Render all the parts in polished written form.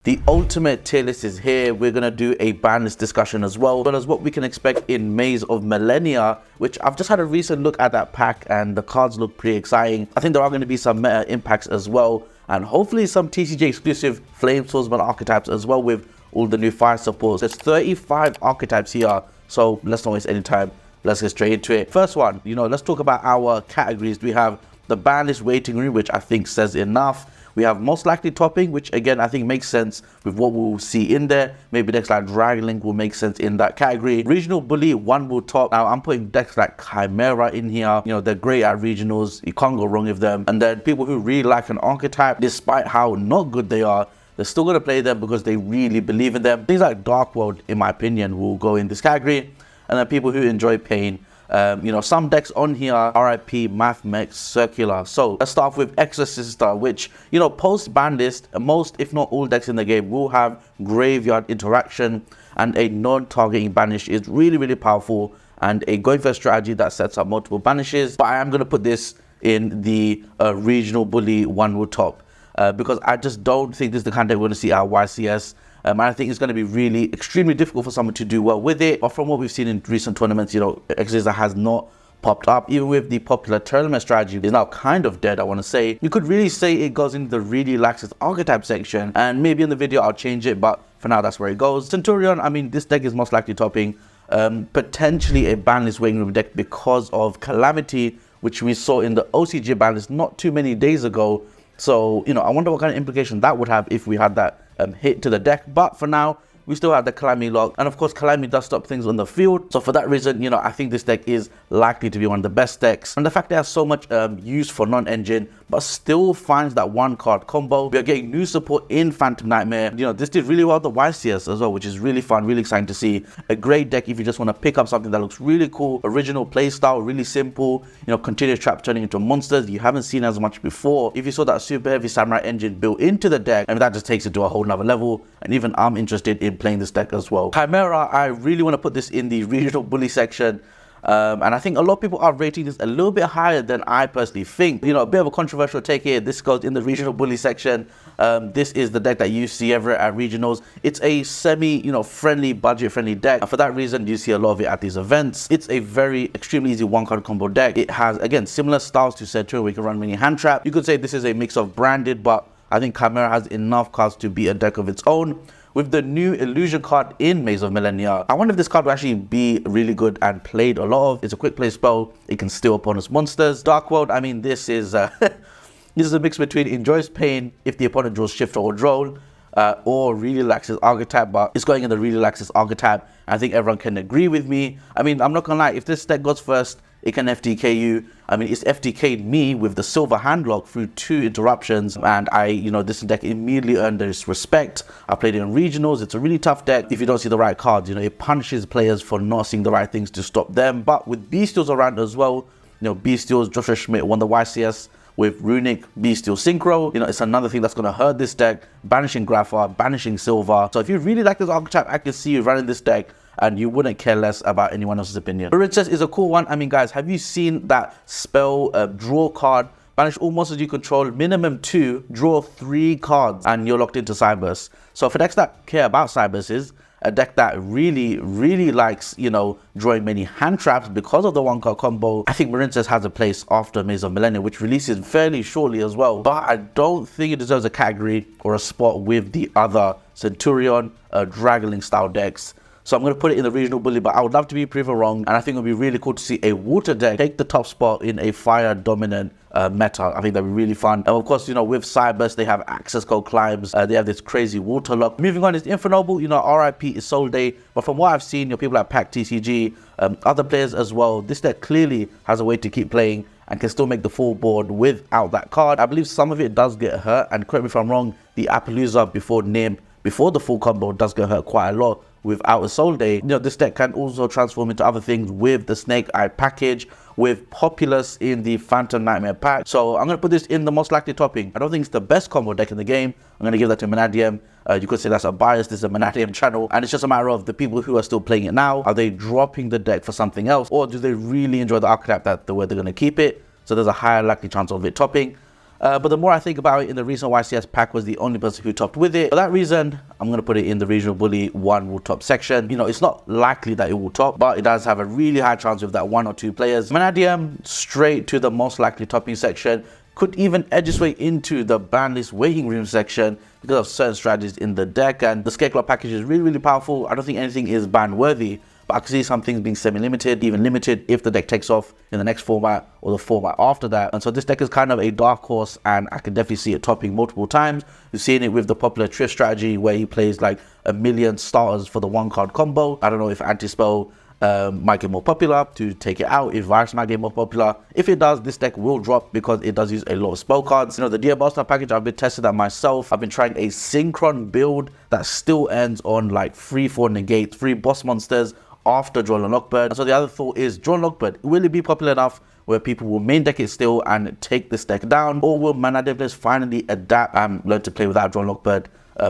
The ultimate tier list is here. We're going to do a ban list discussion as well as what we can expect in Maze of Millennia, which I've just had a recent look at that pack and the cards look pretty exciting. I think there are going to be some meta impacts as well, and hopefully some TCG exclusive Flame Swordsman archetypes as well with all the new fire supports. There's 35 archetypes here, so let's not waste any time. Let's get straight into it. First one, let's talk about our categories. We have the ban list waiting room, which I think says enough. We have most likely topping, which again I think makes sense with what we'll see in there. Maybe decks like Dragon Link will make sense in that category. Regional Bully, one will top. Now I'm putting decks like Chimera in here. They're great at regionals. You can't go wrong with them. And then people who really like an archetype, despite how not good they are, they're still going to play them because they really believe in them. Things like Dark World, in my opinion, will go in this category. And then people who enjoy pain. Some decks on here, RIP, Math Mech, Circular. So let's start off with Exorcist ST, which, post Banlist, most if not all decks in the game will have graveyard interaction, and a non-targeting banish is really, really powerful, and a going for a strategy that sets up multiple banishes. But I am going to put this in the Regional Bully one will top, because I just don't think this is the kind of deck we're going to see at YCS. And I think it's going to be really extremely difficult for someone to do well with it. But from what we've seen in recent tournaments, Exorcist has not popped up. Even with the popular tournament strategy, is now kind of dead, I want to say. You could really say it goes into the really laxest archetype section, and maybe in the video I'll change it, but for now that's where it goes. Centurion, I mean, this deck is most likely topping. Potentially a banlist waiting room deck because of Calamity, which we saw in the OCG banlist not too many days ago. So, I wonder what kind of implication that would have if we had that hit to the deck. But for now, we still have the Calamity lock. And of course, Calamity does stop things on the field. So for that reason, I think this deck is likely to be one of the best decks. And the fact that it has so much use for non-engine, but still finds that one card combo. We are getting new support in Phantom Nightmare. This did really well at the YCS as well, which is really fun, really exciting to see. A great deck if you just want to pick up something that looks really cool, original playstyle, really simple, continuous trap turning into monsters you haven't seen as much before. If you saw that super heavy Samurai engine built into the deck, and that just takes it to a whole nother level. And even I'm interested in playing this deck as well. Chimera, I really want to put this in the Regional Bully section. And I think a lot of people are rating this a little bit higher than I personally think. A bit of a controversial take here. This goes in the Regional Bully section. This is the deck that you see ever at regionals. It's a semi, friendly, budget-friendly deck. And for that reason, you see a lot of it at these events. It's a very extremely easy one-card combo deck. It has, again, similar styles to Centurion, where you can run mini hand trap. You could say this is a mix of Brandid, but I think Chimera has enough cards to be a deck of its own. With the new illusion card in Maze of Millennia, I wonder if this card will actually be really good and played a lot of. It's a quick play spell. It can steal opponent's monsters. Dark World, I mean, this is this is a mix between enjoys pain if the opponent draws shift or drone, or really laxes archetype, but it's going in the really laxes archetype. I think everyone can agree with me. I mean, I'm not gonna lie, if this deck goes first, it can FTK you. I mean, it's FTK'd me with the silver handlock through 2 interruptions, and this deck immediately earned this respect. I played it in regionals. It's a really tough deck if you don't see the right cards. It punishes players for not seeing the right things to stop them. But with Beastials around as well, Beastials, Joshua Schmidt won the YCS with Runic Beastial Synchro. It's another thing that's going to hurt this deck. Banishing Grapha, banishing Silver. So if you really like this archetype, I can see you running this deck, and you wouldn't care less about anyone else's opinion. Princess is a cool one. I mean, guys, have you seen that spell draw card? Banish all monsters you control, minimum 2, draw 3 cards, and you're locked into Cybers. So for decks that care about Cybers, is a deck that really, really likes, drawing many hand traps because of the one card combo. I think Princess has a place after Maze of Millennia, which releases fairly shortly as well. But I don't think it deserves a category or a spot with the other Centurion, Dragon Link style decks. So I'm going to put it in the Regional Bully, but I would love to be proven wrong. And I think it would be really cool to see a water deck take the top spot in a fire dominant meta. I think that'd be really fun. And of course, with Cybers, they have access code climbs. They have this crazy water lock. Moving on is Infernoble. RIP is Soul Day. But from what I've seen, people like Pack TCG, other players as well, this deck clearly has a way to keep playing and can still make the full board without that card. I believe some of it does get hurt. And correct me if I'm wrong, the Appaloosa before the full combo does get hurt quite a lot without a Soul Day. This deck can also transform into other things with the Snake Eye package, with Populous in the Phantom Nightmare pack. So I'm going to put this in the most likely topping. I don't think it's the best combo deck in the game. I'm going to give that to Manadium. You could say that's a bias. This is a Manadium channel, and it's just a matter of the people who are still playing it now. Are they dropping the deck for something else, or do they really enjoy the archetype that the way they're going to keep it? So there's a higher likely chance of it topping. But the more I think about it, in the recent YCS pack was the only person who topped with it. For that reason, I'm going to put it in the Regional Bully 1 will top section. You know, it's not likely that it will top, but it does have a really high chance with that 1 or 2 players. Vanadium straight to the most likely topping section. Could even edge its way into the Banlist waiting room section because of certain strategies in the deck. And the Scarecrow package is really, really powerful. I don't think anything is ban worthy, but I can see some things being semi-limited, even limited if the deck takes off in the next format or the format after that. And so this deck is kind of a dark horse, and I can definitely see it topping multiple times. You've seen it with the popular Trift strategy where he plays like 1,000,000 starters for the 1-card combo. I don't know if Anti-Spell might get more popular to take it out, if Virus might get more popular. If it does, this deck will drop because it does use a lot of spell cards. You know, the Dear Buster package, I've been testing that myself. I've been trying a Synchron build that still ends on like 3-4 negate, 3 boss monsters after Drron and Lockbird. And so the other thought is, Drron Lockbird, will it be popular enough where people will main deck it still and take this deck down, or will Vanadium players finally adapt and learn to play without Drron Lockbird?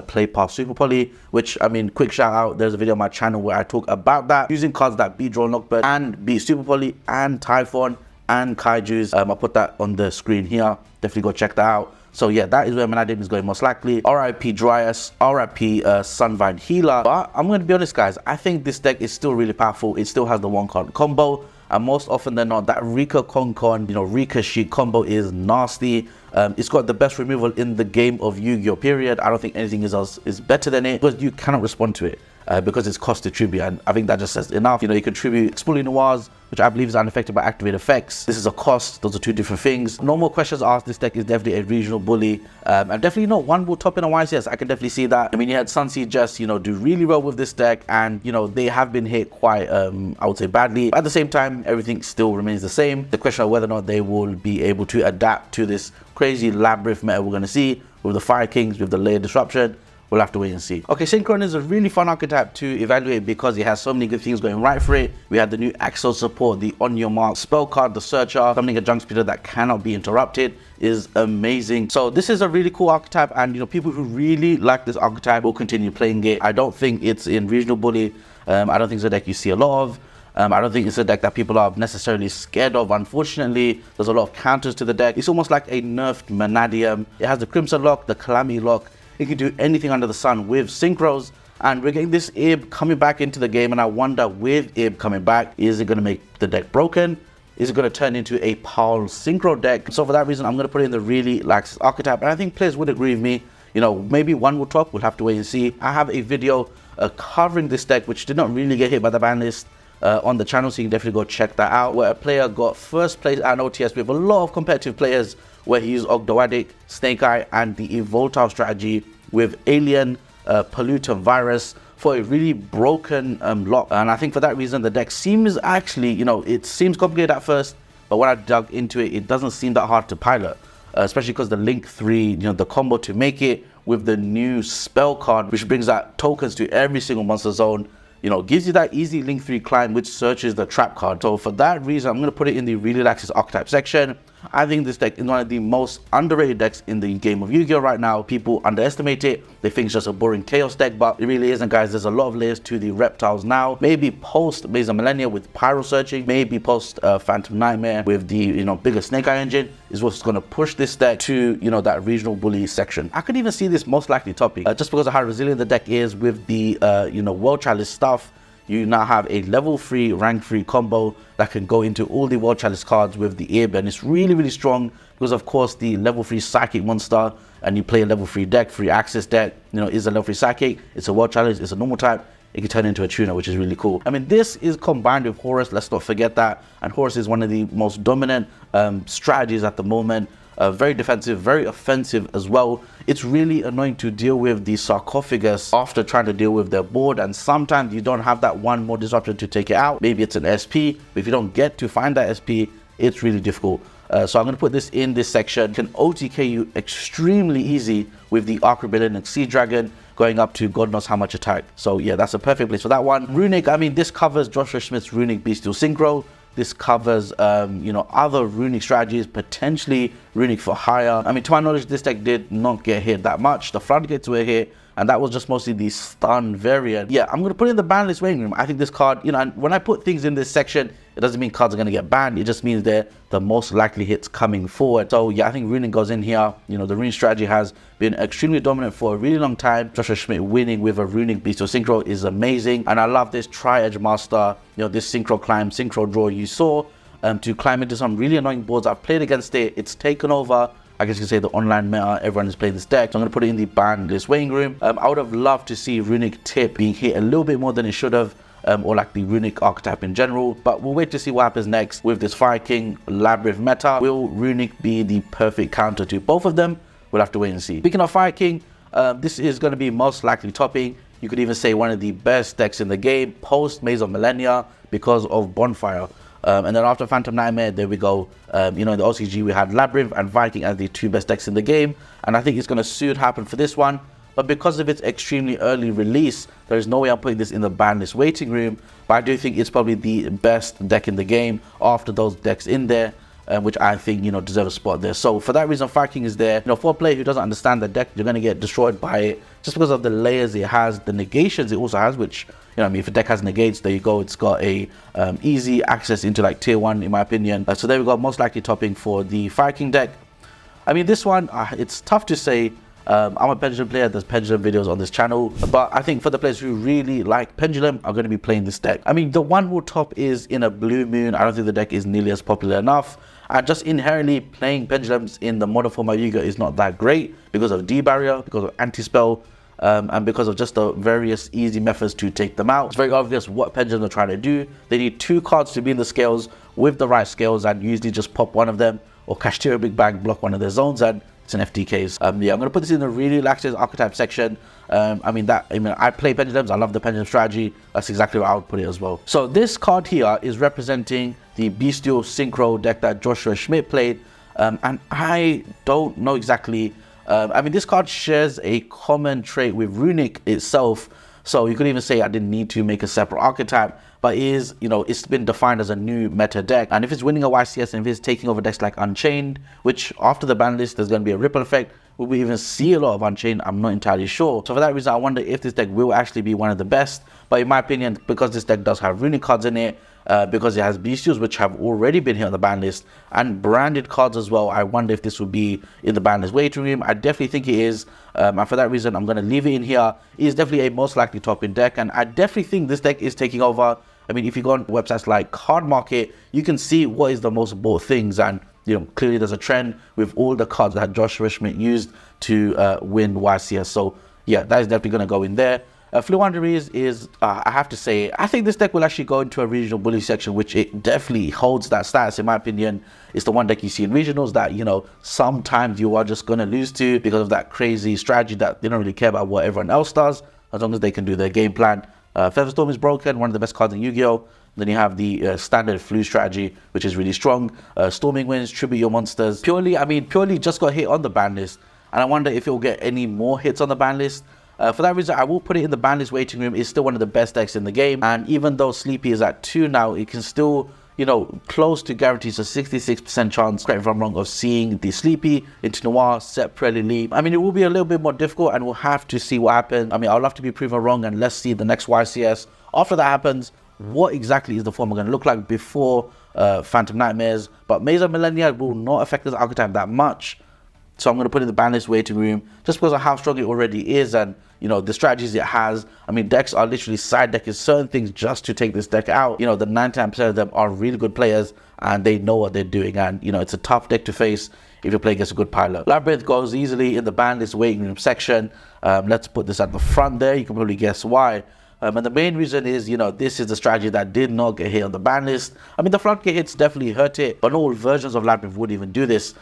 Play past Super Poly, which, I mean, quick shout out, there's a video on my channel where I talk about that, using cards that beat Drron Lockbird and beat Super Poly and Typhon and Kaijus. I'll put that on the screen here, definitely go check that out. So yeah, that is where Vanadium is going most likely. RIP Dryas, RIP Sunvine Healer. But I'm going to be honest guys, I think this deck is still really powerful. It still has the 1-card combo, and most often than not, that Rika Concon, you know, Rika Sheik combo is nasty. It's got the best removal in the game of Yu-Gi-Oh! Period. I don't think anything else is better than it, because you cannot respond to it because it's cost to tribute, and I think that just says enough. You know, you can tribute Exploring Noirs, which I believe is unaffected by activate effects. This is a cost. Those are 2 different things. No more questions asked. This deck is definitely a regional bully, and definitely not 1 will top in a YCS. I can definitely see that. I mean, you had Sunseed just, you know, do really well with this deck, and you know, they have been hit quite I would say badly, but at the same time, everything still remains the same. The question of whether or not they will be able to adapt to this crazy labyrinth meta we're going to see with the Fire Kings, with the layer disruption, we'll have to wait and see. Okay, Synchron is a really fun archetype to evaluate because it has so many good things going right for it. We had the new Axel support, the On Your Mark spell card, the Searcher, summoning a junk speeder that cannot be interrupted is amazing. So this is a really cool archetype, and you know, people who really like this archetype will continue playing it. I don't think it's in Regional Bully. I don't think it's a deck you see a lot of. I don't think it's a deck that people are necessarily scared of. Unfortunately, there's a lot of counters to the deck. It's almost like a nerfed Vanadium. It has the Crimson Lock, the Calamity Lock. It can do anything under the sun with synchros, and we're getting this Ib coming back into the game, and I wonder, with Ib coming back, is it going to make the deck broken? Is it going to turn into a Paul Synchro deck? So for that reason, I'm going to put it in the really lax archetype, and I think players would agree with me. You know, maybe 1 will top, we'll have to wait and see. I have a video covering this deck, which did not really get hit by the ban list, on the channel, so you can definitely go check that out, where a player got first place at an OTS with a lot of competitive players, where he used Ogdoadic, Snake Eye, and the Evoltile strategy with Alien, Pollutant Virus for a really broken lock. And I think for that reason, the deck seems actually, you know, it seems complicated at first, but when I dug into it, it doesn't seem that hard to pilot, especially because the Link 3, you know, the combo to make it with the new spell card, which brings out tokens to every single monster zone, you know, gives you that easy Link 3 climb, which searches the trap card. So for that reason, I'm going to put it in the really lax archetype section. I think this deck is one of the most underrated decks in the game of Yu-Gi-Oh! Right now. People underestimate it. They think it's just a boring chaos deck, but it really isn't, guys. There's a lot of layers to the reptiles now. Maybe post Maze of Millennia with Pyro Searching, maybe post Phantom Nightmare with the, you know, bigger Snake Eye engine is what's going to push this deck to, you know, that regional bully section. I could even see this most likely topping, just because of how resilient the deck is with the, you know, World Chalice stuff. You now have a level 3, rank 3 combo that can go into all the World Chalice cards with the Ib, and it's really, really strong because, of course, the level 3 Psychic monster, and you play a level 3 deck, free access deck, you know, is a level 3 Psychic, it's a World Chalice, it's a normal type, it can turn into a tuner, which is really cool. I mean, this is combined with Horus, let's not forget that, and Horus is one of the most dominant strategies at the moment. Very defensive, very offensive as well. It's really annoying to deal with the sarcophagus after trying to deal with their board, and sometimes you don't have that one more disruption to take it out. Maybe it's an SP, but if you don't get to find that SP, it's really difficult. So I'm going to put this in this section. Can OTK you extremely easy with the Arc Rebellion and Sea Dragon going up to God knows how much attack. So yeah, that's a perfect place for that one. Runic, I mean, this covers Joshua Schmidt's Runic Beastial Synchro. This covers, you know, other runic strategies, potentially runic for hire. I mean, to my knowledge, this deck did not get hit that much. The floodgates were hit, and that was just mostly the stun variant. Yeah, I'm gonna put it in the ban list waiting room. I think this card, you know, and when I put things in this section, it doesn't mean cards are gonna get banned. It just means they're the most likely hits coming forward. So yeah, I think runic goes in here. You know, the runic strategy has been extremely dominant for a really long time. Joshua Schmidt winning with a runic Beastial Synchro is amazing, and I love this tri-edge master. You know, this synchro climb, synchro draw you saw to climb into some really annoying boards. I've played against it. It's taken over, I guess you could say, the online meta. Everyone is playing this deck. So I'm going to put it in the ban list waiting room. I would have loved to see runic tip being hit a little bit more than it should have, or like the runic archetype in general, but we'll wait to see what happens next with this Fire King Labyrinth meta. Will runic be the perfect counter to both of them? We'll have to wait and see. Speaking of Fire King, this is going to be most likely topping. You could even say one of the best decks in the game post Maze of Millennia because of Bonfire. And then after Phantom Nightmare, there we go. You know, in the OCG we had Labyrinth and Viking as the two best decks in the game, and I think it's going to soon happen for this one. But because of its extremely early release, there is no way I'm putting this in the ban list waiting room. But I do think it's probably the best deck in the game after those decks in there, which I think, you know, deserve a spot there. So for that reason, Fire King is there. You know, for a player who doesn't understand the deck, you're going to get destroyed by it just because of the layers it has, the negations it also has, which, you know, I mean, if a deck has negates, there you go. It's got a easy access into like tier 1, in my opinion. So there we go, most likely topping for the Fire King deck. I mean, this one, it's tough to say. I'm a Pendulum player. There's Pendulum videos on this channel, but I think for the players who really like Pendulum are going to be playing this deck. I mean, the one will top is in a Blue Moon. I don't think the deck is nearly as popular enough, and just inherently playing Pendulums in the modern format Yu-Gi-Oh is not that great because of D-Barrier, because of anti-spell, and because of just the various easy methods to take them out. It's very obvious what Pendulums are trying to do. They need 2 cards to be in the scales with the right scales, and usually just pop one of them or Kashtira Big Bang, block one of their zones, and it's an FTKs. Yeah, I'm gonna put this in the really laxative archetype section. I mean, I play Pendulums. I love the Pendulum strategy. That's exactly where I would put it as well. So this card here is representing the Beastial Synchro deck that Joshua Schmidt played, and I don't know exactly. I mean, this card shares a common trait with runic itself, so you could even say I didn't need to make a separate archetype, but it is, you know, it's been defined as a new meta deck. And if it's winning a YCS and if it's taking over decks like Unchained, which after the ban list there's going to be a ripple effect, will we even see a lot of Unchained? I'm not entirely sure. So for that reason, I wonder if this deck will actually be one of the best. But in my opinion, because this deck does have runic cards in it, because it has Beastials which have already been here on the ban list, and branded cards as well, I wonder if this will be in the ban list waiting room. I definitely think it is, and for that reason I'm going to leave it in here. It is definitely a most likely top-in deck, and I definitely think this deck is taking over. I mean, if you go on websites like Card Market, you can see what is the most bought things, and you know, clearly there's a trend with all the cards that Joshua Schmidt used to win YCS. So yeah, that is definitely going to go in there. Fluenderies is, I have to say, I think this deck will actually go into a regional bully section, which it definitely holds that status, in my opinion. It's the one deck you see in regionals that, you know, sometimes you are just going to lose to because of that crazy strategy that they don't really care about what everyone else does, as long as they can do their game plan. Featherstorm is broken, one of the best cards in Yu-Gi-Oh! Then you have the standard flu strategy, which is really strong. Storming Winds, tribute your monsters. Purely just got hit on the ban list, and I wonder if it will get any more hits on the ban list. For that reason, I will put it in the ban list waiting room. It's still one of the best decks in the game, and even though Sleepy is at 2 now, it can still, you know, close to guarantees a 66% chance, correct if I'm wrong, of seeing the Sleepy into Noir, Set, Preli, Leap. I mean, it will be a little bit more difficult, and we'll have to see what happens. I mean, I'd love to be proven wrong, and let's see the next YCS. After that happens, what exactly is the format going to look like before Phantom Nightmares? But Maze of Millennia will not affect this archetype that much. So I'm going to put it in the ban list waiting room just because of how strong it already is, and you know, the strategies it has. I mean, decks are literally side decking certain things just to take this deck out. You know, the 99% of them are really good players and they know what they're doing, and you know, it's a tough deck to face if you're playing against a good pilot. Labyrinth goes easily in the ban list waiting room section. Let's put this at the front there. You can probably guess why. And the main reason is, you know, this is the strategy that did not get hit on the ban list. I mean, the floodgate hits definitely hurt it, but not all versions of Labyrinth would even do this.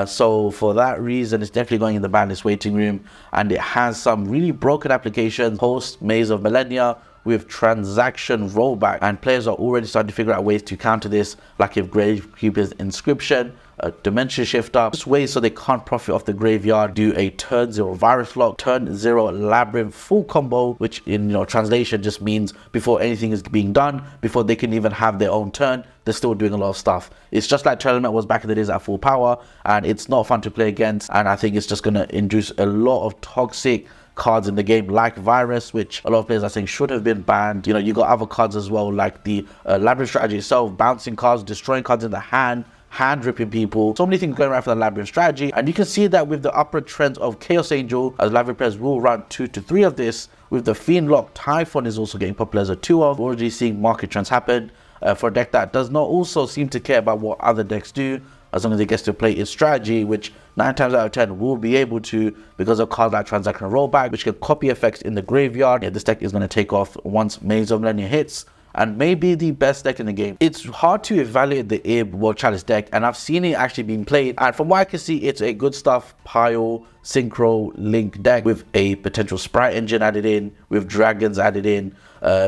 So for that reason, it's definitely going in the ban list waiting room, and it has some really broken applications post Maze of Millennia with Transaction Rollback, and players are already starting to figure out ways to counter this, like if Gravekeeper's Inscription, Dimension Shifter, just ways so they can't profit off the graveyard. Do a turn 0 virus lock, turn 0 labyrinth full combo, which in, you know, translation just means before anything is being done, before they can even have their own turn, they're still doing a lot of stuff. It's just like Treadlement was back in the days at full power, and it's not fun to play against, and I think it's just going to induce a lot of toxic cards in the game like Virus, which a lot of players are saying should have been banned. You know, you got other cards as well like the Labyrinth strategy itself, bouncing cards, destroying cards in the hand ripping people. So many things going around for the Labyrinth strategy, and you can see that with the upward trends of Chaos Angel, as Labyrinth players will run 2 to 3 of this. With the Fiend Lock, Typhon is also getting popular as a 2 of. We're already seeing market trends happen for a deck that does not also seem to care about what other decks do, as long as it gets to play its strategy, which 9 times out of 10 will be able to because of cards like Transaction Rollback, which can copy effects in the graveyard. Yeah, this deck is going to take off once Maze of Millennia hits, and maybe the best deck in the game. It's hard to evaluate the IB World Chalice deck, and I've seen it actually being played, and from what I can see, it's a good stuff pile synchro link deck with a potential sprite engine added in, with dragons added in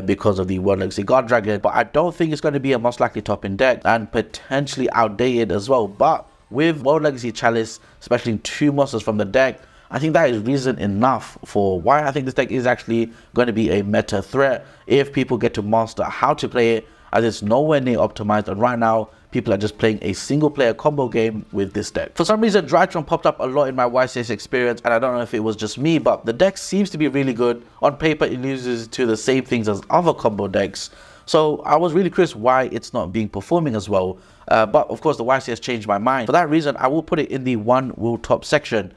because of the World Legacy God Dragon. But I don't think it's going to be a most likely top-end deck, and potentially outdated as well. But with World Legacy Chalice, especially in 2 monsters from the deck, I think that is reason enough for why I think this deck is actually going to be a meta threat if people get to master how to play it, as it's nowhere near optimized, and right now people are just playing a single player combo game with this deck. For some reason, Drron popped up a lot in my YCS experience, and I don't know if it was just me, but the deck seems to be really good. On paper, it loses to the same things as other combo decks, so I was really curious why it's not being performing as well. But of course, the YCS changed my mind. For that reason, I will put it in the one will top section.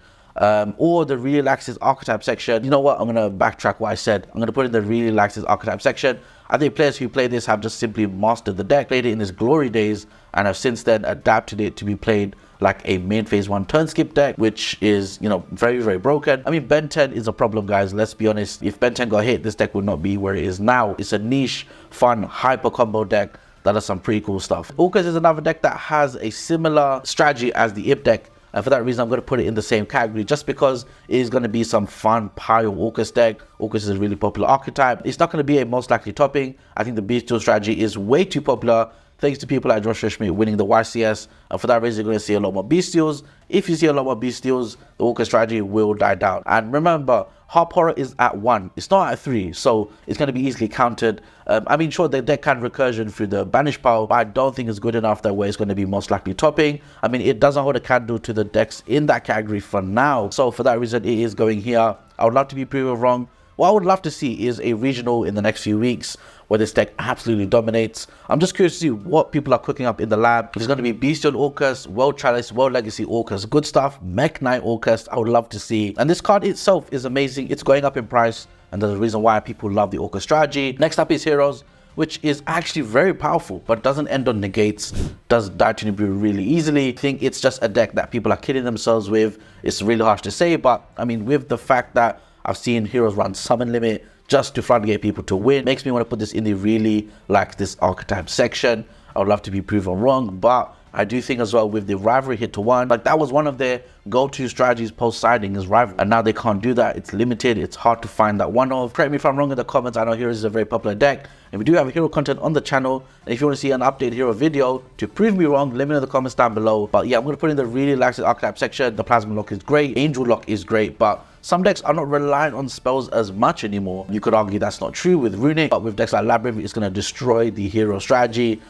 Or the Real Axis Archetype section. You know what, I'm going to backtrack what I said. I'm going to put it in the Real Axis Archetype section. I think players who play this have just simply mastered the deck, played it in its glory days, and have since then adapted it to be played like a main phase 1 turn skip deck, which is, you know, very, very broken. I mean, Ben 10 is a problem, guys. Let's be honest. If Ben 10 got hit, this deck would not be where it is now. It's a niche, fun, hyper combo deck that does some pretty cool stuff. Orus is another deck that has a similar strategy as the IB deck. And for that reason, I'm going to put it in the same category, just because it is going to be some fun pile Orus deck. Orus is a really popular archetype. It's not going to be a most likely topping. I think the Beastial strategy is way too popular, thanks to people like Josh Schmidt winning the YCS. And for that reason, you're going to see a lot more Beastials. If you see a lot more Beastials, the Orus strategy will die down. And remember, Harp Horror is at 1. It's not at 3, so it's going to be easily countered. I mean, sure, the deck can recursion through the banish pile, but I don't think it's good enough that way it's going to be most likely topping. I mean, it doesn't hold a candle to the decks in that category for now. So for that reason, it is going here. I would love to be proven wrong. What I would love to see is a regional in the next few weeks where this deck absolutely dominates. I'm just curious to see what people are cooking up in the lab. If it's going to be Beastial Orus, World Chalice, World Legacy Orus, good stuff, Mech Knight Orus, I would love to see. And this card itself is amazing. It's going up in price, and there's a reason why people love the Orus strategy. Next up is Heroes, which is actually very powerful, but doesn't end on negates, does die to Nibiru really easily. I think it's just a deck that people are kidding themselves with. It's really harsh to say, but I mean, with the fact that I've seen Heroes run Summon Limit just to floodgate people to win, makes me want to put this in the really like this archetype section. I would love to be proven wrong, but I do think as well with the rivalry hit to 1, like that was one of their go-to strategies post-siding is rivalry, and now they can't do that. It's limited, it's hard to find that one of. Correct me if I'm wrong in the comments. I know Heroes is a very popular deck, and we do have hero content on the channel, and if you want to see an updated hero video to prove me wrong, let me know in the comments down below. But yeah, I'm going to put in the really lax archetype section. The Plasma Lock is great, Angel Lock is great, but some decks are not reliant on spells as much anymore. You could argue that's not true with Runic, but with decks like Labyrinth, it's going to destroy the hero strategy.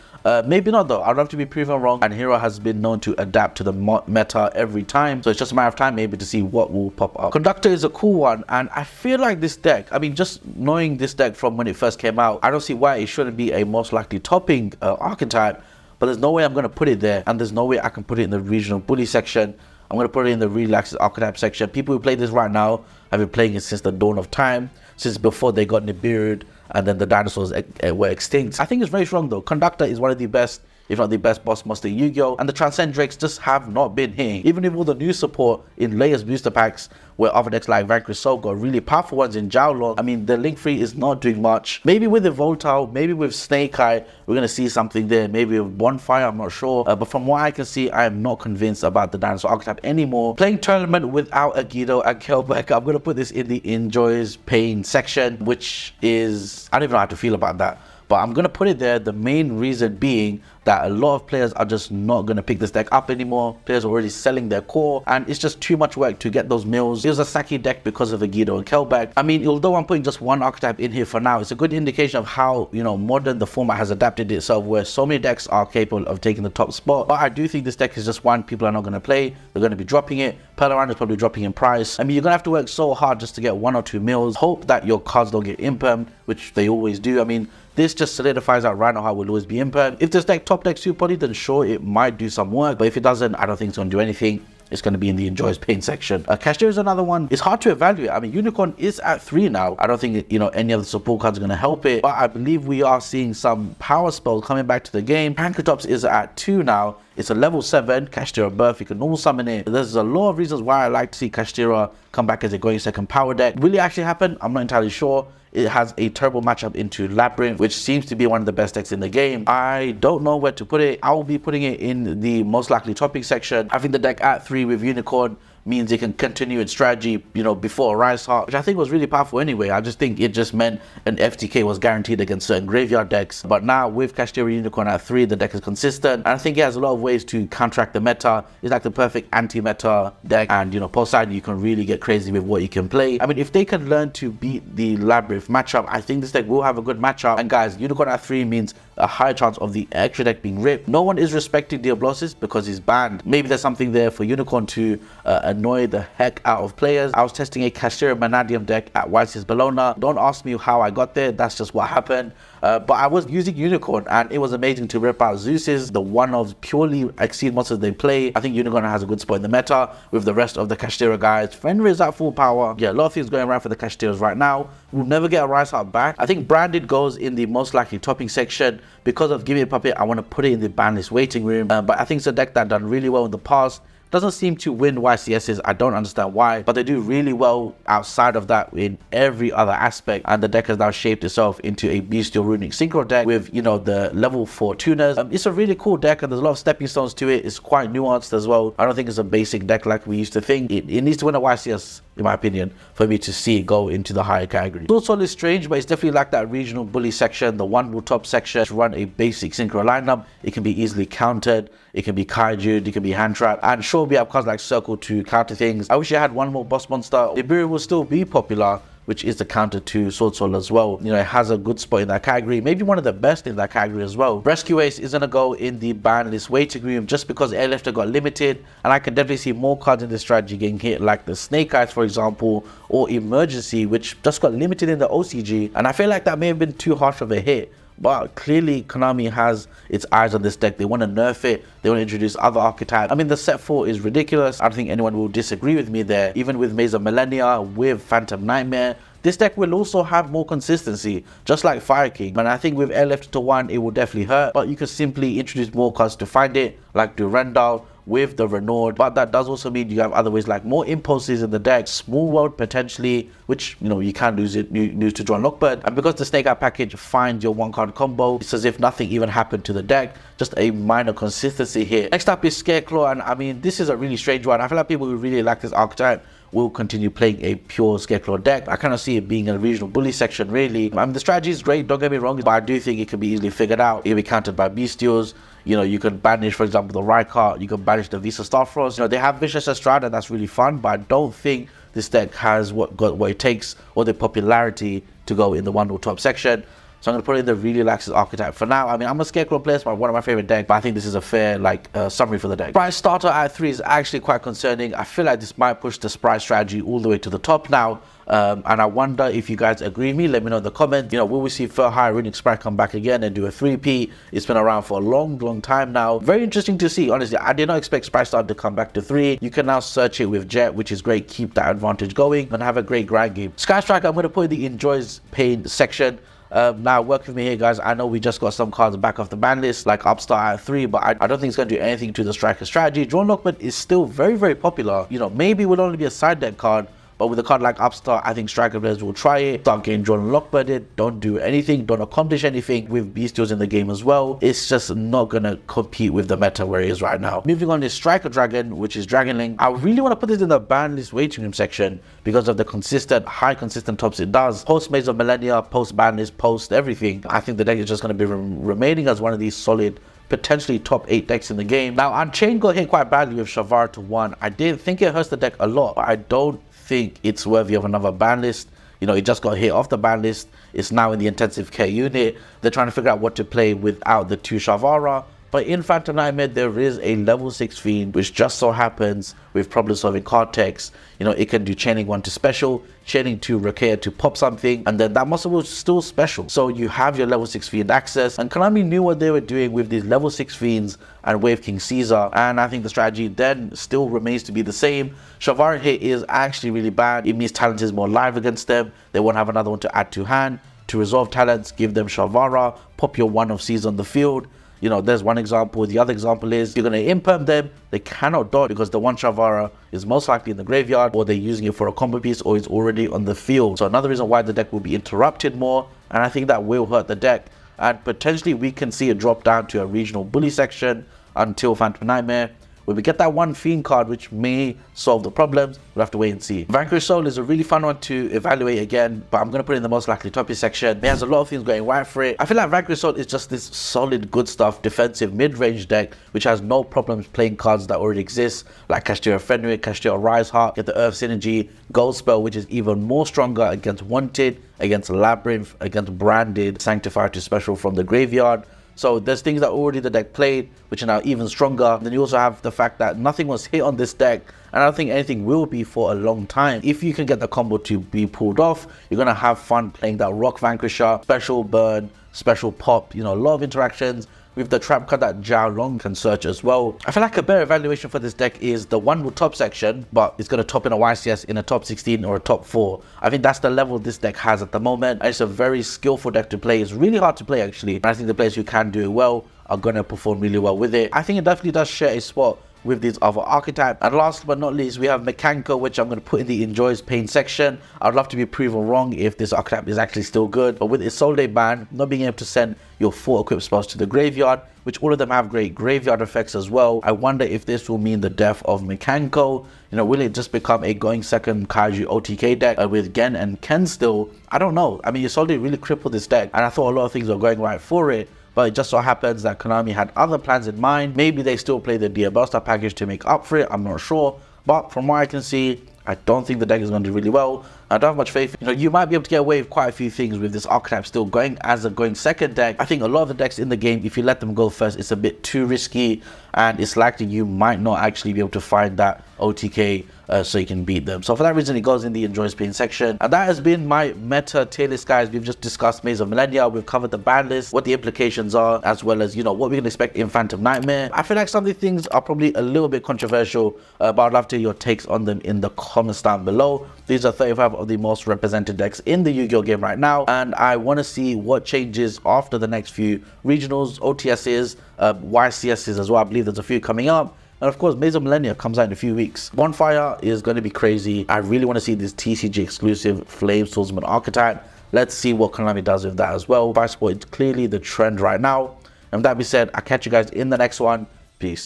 Maybe not though. I'd love to be proven wrong, and Hero has been known to adapt to the meta every time, so it's just a matter of time maybe to see what will pop up. Conductor is a cool one, and I feel like this deck, I mean, just knowing this deck from when it first came out, I don't see why it shouldn't be a most likely topping archetype, but there's no way I'm going to put it there, and there's no way I can put it in the regional bully section. I'm going to put it in the relaxed archetype section. People who play this right now have been playing it since the dawn of time, since before they got Nibiru'd and then the dinosaurs were extinct. I think it's very strong though. Conductor is one of the best, if not the best boss monster in Yu-Gi-Oh! And the Transcend Drakes just have not been hitting. Even with all the new support in Layers booster packs, where other decks like Vanquish Soul got really powerful ones in Jowlon, I mean, the Link Free is not doing much. Maybe with the Voltile, maybe with Snake Eye, we're going to see something there. Maybe with Bonfire, I'm not sure. But from what I can see, I am not convinced about the dinosaur archetype anymore. Playing tournament without Agido and Kelbeck, I'm going to put this in the Enjoys Pain section, which is, I don't even know how to feel about that. But I'm going to put it there, the main reason being that a lot of players are just not going to pick this deck up anymore. Players are already selling their core, and it's just too much work to get those mills. It was a Saki deck because of the Guido and Kelbeck. I mean, although I'm putting just one archetype in here for now, it's a good indication of how, you know, modern the format has adapted itself, where so many decks are capable of taking the top spot. But I do think this deck is just one people are not going to play. They're going to be dropping it. Pearl is probably dropping in price. I mean, you're going to have to work so hard just to get 1 or 2 mills. Hope that your cards don't get impermed, which they always do. I mean, this just solidifies out right now how it will always be impermed. If this deck top deck super poly, then sure, it might do some work. But if it doesn't, I don't think it's going to do anything. It's going to be in the enjoys pain section. Cashier is another one. It's hard to evaluate. I mean, Unicorn is at 3 now. I don't think, you know, any other support cards are going to help it. But I believe we are seeing some power spells coming back to the game. Pankratops is at 2 now. It's a level 7 Kashtira Birth. You can normal summon it. There's a lot of reasons why I like to see Kashtira come back as a going second power deck. Will it actually happen? I'm not entirely sure. It has a terrible matchup into Labyrinth, which seems to be one of the best decks in the game. I don't know where to put it. I will be putting it in the most likely topic section. I think the deck at 3 with Unicorn means it can continue its strategy, you know, before Rise Heart, which I think was really powerful anyway. I just think it just meant an FTK was guaranteed against certain graveyard decks. But now with Kashtira Unicorn at 3, the deck is consistent, and I think it has a lot of ways to counteract the meta. It's like the perfect anti-meta deck, and you know, post-side you can really get crazy with what you can play. I mean, if they can learn to beat the Labyrinth matchup, I think this deck will have a good matchup. And guys, Unicorn at 3 means a higher chance of the extra deck being ripped. No one is respecting Diablosis because he's banned. Maybe there's something there for Unicorn to annoy the heck out of players. I was testing a Kashtira Vanadium deck at YCS Bologna. Don't ask me how I got there, that's just what happened. But I was using Unicorn, and it was amazing to rip out Zeus's, the one of purely Exceed monsters they play. I think Unicorn has a good spot in the meta with the rest of the Kashtira guys. Fenrir is at full power. Yeah, a lot of things going around for the Kashtiras right now. We'll never get a Rise Heart back. I think Brandid goes in the most likely topping section. Because of Give Me a Puppet, I want to put it in the Banlist waiting room. But I think it's a deck that done really well in the past. Doesn't seem to win YCSs. I don't understand why, but they do really well outside of that in every other aspect, and the deck has now shaped itself into a Beastial Runic Synchro deck with, you know, the level 4 tuners. It's a really cool deck, and there's a lot of stepping stones to it. It's quite nuanced as well. I don't think it's a basic deck like we used to think. It needs to win a YCS, in my opinion, for me to see it go into the higher category. Soul is strange, but it's definitely like that regional bully section, the one will top section. To run a basic synchro lineup, it can be easily countered. It can be kaiju, it can be hand trap, and sure, we have cards like Circle to counter things. I wish I had one more boss monster. Iberi will still be popular, which is the counter to Sword Soul as well. You know, it has a good spot in that category, maybe one of the best in that category as well. Rescue Ace is gonna go in the Banlist waiting room just because Airlifter got limited, and I can definitely see more cards in this strategy getting hit, like the Snake Eyes, for example, or Emergency, which just got limited in the OCG, and I feel like that may have been too harsh of a hit. But clearly Konami has its eyes on this deck. They want to nerf it. They want to introduce other archetypes. I mean, the set 4 is ridiculous. I don't think anyone will disagree with me there. Even with Maze of Millennia, with Phantom Nightmare, this deck will also have more consistency, just like Fire King. And I think with Airlift to 1, it will definitely hurt. But you can simply introduce more cards to find it, like Durandal with the Renaud. But that does also mean you have other ways, like more impulses in the deck, Small World potentially, which, you know, you can lose it, you lose to Drron Lockbird. And because the Snake Eye package finds your 1-card combo, it's as if nothing even happened to the deck. Just a minor consistency here. Next up is Scareclaw, and I mean, this is a really strange one. I feel like people who really like this archetype will continue playing a pure Scareclaw deck. I kind of see it being a regional bully section, really. I mean, the strategy is great, don't get me wrong, but I do think it can be easily figured out. It can be countered by Bestials. You know, you can banish, for example, the Rykart, you can banish the Visa Starfrost. You know, they have Vicious Estrada, that's really fun, but I don't think this deck has what it takes or the popularity to go in the 1-0 top section. So I'm going to put it in the really laxest archetype for now. I mean, I'm a Scarecrow player, it's one of my favorite decks, but I think this is a fair, like, summary for the deck. Sprite Starter at 3 is actually quite concerning. I feel like this might push the Sprite strategy all the way to the top now. And I wonder if you guys agree with me. Let me know in the comments. You know, will we see Fur High Runic Sprite come back again and do a 3P? It's been around for a long time now. Very interesting to see. Honestly, I did not expect Sprite Starter to come back to 3. You can now search it with Jet, which is great. Keep that advantage going and have a great grind game. Sky Strike, I'm going to put in the Enjoys Pain section. Now work with me here, guys. I know we just got some cards back off the ban list, like Upstart at 3, but I don't think it's going to do anything to the Striker strategy. Drone Lockman is still very popular. You know, maybe it will only be a side deck card, but with a card like Upstart, I think Striker players will try it. Start getting Drone Lockbirded, don't do anything, don't accomplish anything. With Bestials in the game as well, it's just not going to compete with the meta where it is right now. Moving on is Striker Dragon, which is Dragonling. I really want to put this in the ban list waiting room section because of the high consistent tops it does. Post Maze of Millennia, post ban list, post everything. I think the deck is just going to be remaining as one of these solid potentially top 8 decks in the game. Now, Unchain got hit quite badly with Shavara to 1. I did think it hurts the deck a lot, but I don't think it's worthy of another ban list. You know, it just got hit off the ban list. It's now in the intensive care unit. They're trying to figure out what to play without the 2 Shavara. But in Phantom Nightmare, there is a level 6 Fiend, which just so happens with problem-solving card text, you know, it can do chaining 1 to special, chaining 2 Rakea to pop something, and then that muscle was still special. So you have your level 6 Fiend access, and Konami knew what they were doing with these level 6 Fiends and Wave King Caesar, and I think the strategy then still remains to be the same. Shavara hit is actually really bad. It means talent is more live against them. They won't have another one to add to hand. To resolve talents, give them Shavara, pop your 1 of Caesar on the field. You know, there's one example. The other example is you're going to imperm them. They cannot dodge because the 1 Shavara is most likely in the graveyard, or they're using it for a combo piece, or it's already on the field. So another reason why the deck will be interrupted more, and I think that will hurt the deck. And potentially we can see it drop down to a regional bully section until Phantom Nightmare. When we get that 1 Fiend card, which may solve the problems, we'll have to wait and see. Vanquish Soul is a really fun one to evaluate again, but I'm going to put it in the most likely topic section. It has a lot of things going right for it. I feel like Vanquish Soul is just this solid, good stuff, defensive mid-range deck, which has no problems playing cards that already exist, like Kashtira Fenwick, Kashtira Rise Heart, get the Earth Synergy, Gold Spell, which is even more stronger against Wanted, against Labyrinth, against Brandid, Sanctifier to special from the graveyard. So there's things that already the deck played, which are now even stronger. Then you also have the fact that nothing was hit on this deck, and I don't think anything will be for a long time. If you can get the combo to be pulled off, you're going to have fun playing that Rock Vanquisher, special burn, special pop, you know, a lot of interactions. With the trap card that Jiao Long can search as well. I feel like a better evaluation for this deck is the one with top section, but it's going to top in a YCS in a top 16 or a top 4. I think that's the level this deck has at the moment. And it's a very skillful deck to play. It's really hard to play actually. And I think the players who can do it well are going to perform really well with it. I think it definitely does share a spot with these other archetypes. And last but not least, we have Mechanco, which I'm going to put in the Enjoys Pain section. I'd love to be proven wrong if this archetype is actually still good, but with its Soul Day ban, not being able to send your 4 equipped spells to the graveyard, which all of them have great graveyard effects as well, I wonder if this will mean the death of Mechanco. You know, will it just become a going second Kaiju OTK deck with Gen and Ken still? I don't know. I mean, your Soul Day really crippled this deck, and I thought a lot of things were going right for it. But it just so happens that Konami had other plans in mind. Maybe they still play the Diablo Star package to make up for it, I'm not sure. But from what I can see, I don't think the deck is going to do really well. I don't have much faith. You know, you might be able to get away with quite a few things with this archetype still going as a going second deck. I think a lot of the decks in the game, if you let them go first, it's a bit too risky, and it's likely you might not actually be able to find that OTK so you can beat them. So for that reason, it goes in the Enjoys Pain section. And that has been my meta tier list, guys. We've just discussed Maze of Millennia. We've covered the ban list, what the implications are, as well as, you know, what we can expect in Phantom Nightmare. I feel like some of these things are probably a little bit controversial, but I'd love to hear your takes on them in the comments down below. These are 35 of the most represented decks in the Yu-Gi-Oh game right now, and I want to see what changes after the next few regionals, OTSs, YCSs as well. I believe there's a few coming up. And of course, Maze of Millennia comes out in a few weeks. Bonfire is going to be crazy. I really want to see this TCG exclusive Flame Swordsman archetype. Let's see what Konami does with that as well. Vice Sport is clearly the trend right now. And with that being said, I'll catch you guys in the next one. Peace.